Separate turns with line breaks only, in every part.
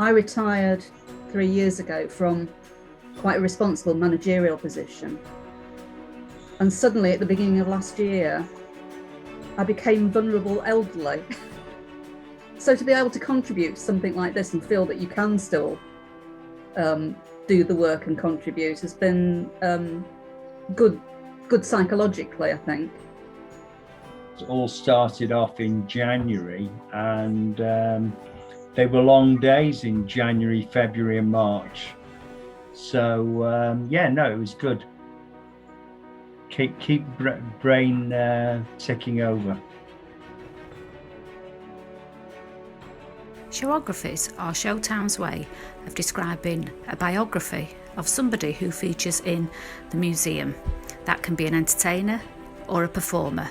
I retired 3 years ago from quite a responsible managerial position. And suddenly at the beginning of last year, I became vulnerable elderly. So to be able to contribute to something like this and feel that you can still do the work and contribute has been good psychologically, I think.
It all started off in January, and they were long days in January, February and March. So it was good. Keep brain ticking over.
Showographies are Showtown's way of describing a biography of somebody who features in the museum. That can be an entertainer or a performer.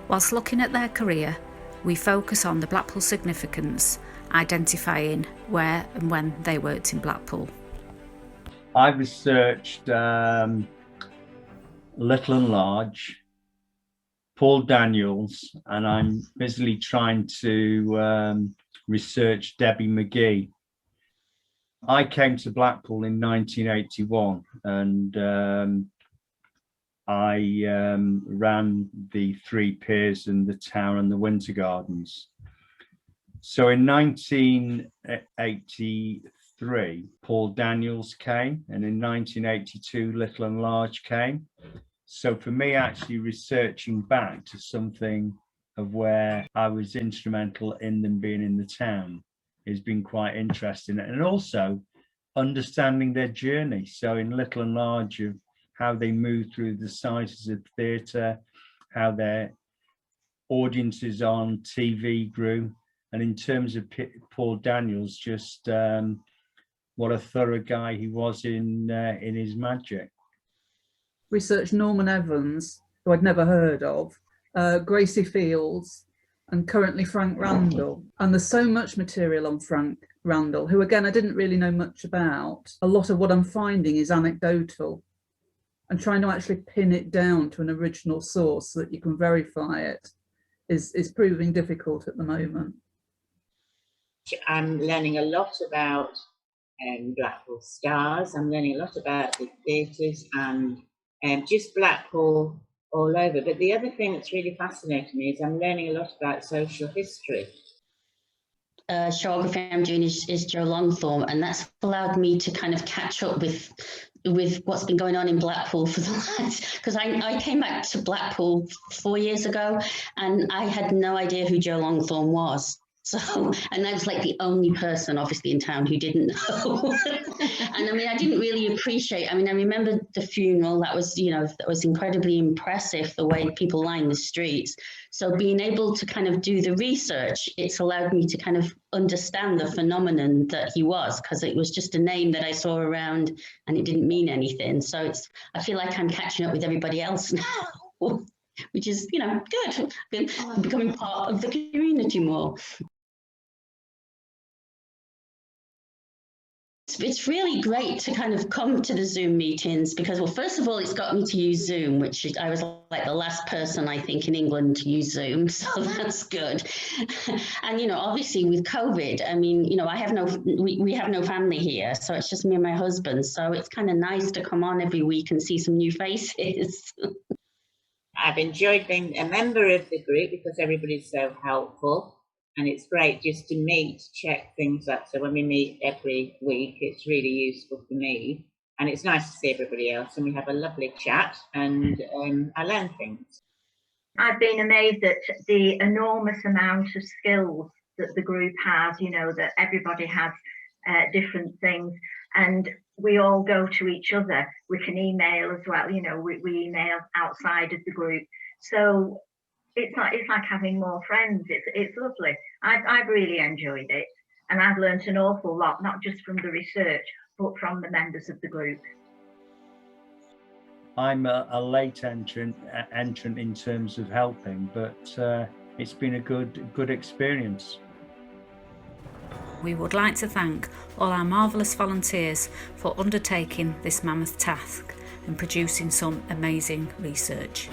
Whilst looking at their career, we focus on the Blackpool significance, identifying where and when they worked in Blackpool.
I researched Little and Large, Paul Daniels, and I'm busily trying to research Debbie McGee. I came to Blackpool in 1981 and I ran the Three Piers and the Tower and the Winter Gardens. So in 1983, Paul Daniels came, and in 1982, Little and Large came. So for me, actually researching back to something of where I was instrumental in them being in the town has been quite interesting, and also understanding their journey. So in Little and Large, of how they moved through the sizes of theatre, how their audiences on TV grew, and in terms of Paul Daniels, just what a thorough guy he was in his magic.
Researched Norman Evans, who I'd never heard of, Gracie Fields, and currently Frank Randall. And there's so much material on Frank Randall, who again I didn't really know much about. A lot of what I'm finding is anecdotal, and trying to actually pin it down to an original source so that you can verify it is proving difficult at the moment.
I'm learning a lot about Blackpool stars. I'm learning a lot about the theatres and just Blackpool all over. But the other thing that's really fascinating me is I'm learning a lot about social history.
Showography I'm doing is Joe Longthorne, and that's allowed me to kind of catch up with what's been going on in Blackpool for the last, because I came back to Blackpool 4 years ago and I had no idea who Joe Longthorne was. So, and I was like the only person obviously in town who didn't know. And I mean, I didn't really appreciate, I remember the funeral, that was incredibly impressive, the way people lined the streets. So being able to kind of do the research, it's allowed me to kind of understand the phenomenon that he was, because it was just a name that I saw around and it didn't mean anything. So I feel like I'm catching up with everybody else now. Which is, good. I'm becoming part of the community more. It's really great to kind of come to the Zoom meetings because, well, first of all, it's got me to use Zoom, which I was like the last person, I think, in England to use Zoom. So that's good. And, obviously with COVID, we have no family here. So it's just me and my husband. So it's kind of nice to come on every week and see some new faces.
I've enjoyed being a member of the group because everybody's so helpful. And it's great just to meet, check things up. So when we meet every week, it's really useful for me. And it's nice to see everybody else. And we have a lovely chat and I learn things.
I've been amazed at the enormous amount of skills that the group has, that everybody has different things. And we all go to each other. We can email as well. We email outside of the group. So it's like having more friends. It's lovely. I've really enjoyed it, and I've learnt an awful lot, not just from the research, but from the members of the group.
I'm a late entrant in terms of helping, but it's been a good experience.
We would like to thank all our marvellous volunteers for undertaking this mammoth task and producing some amazing research.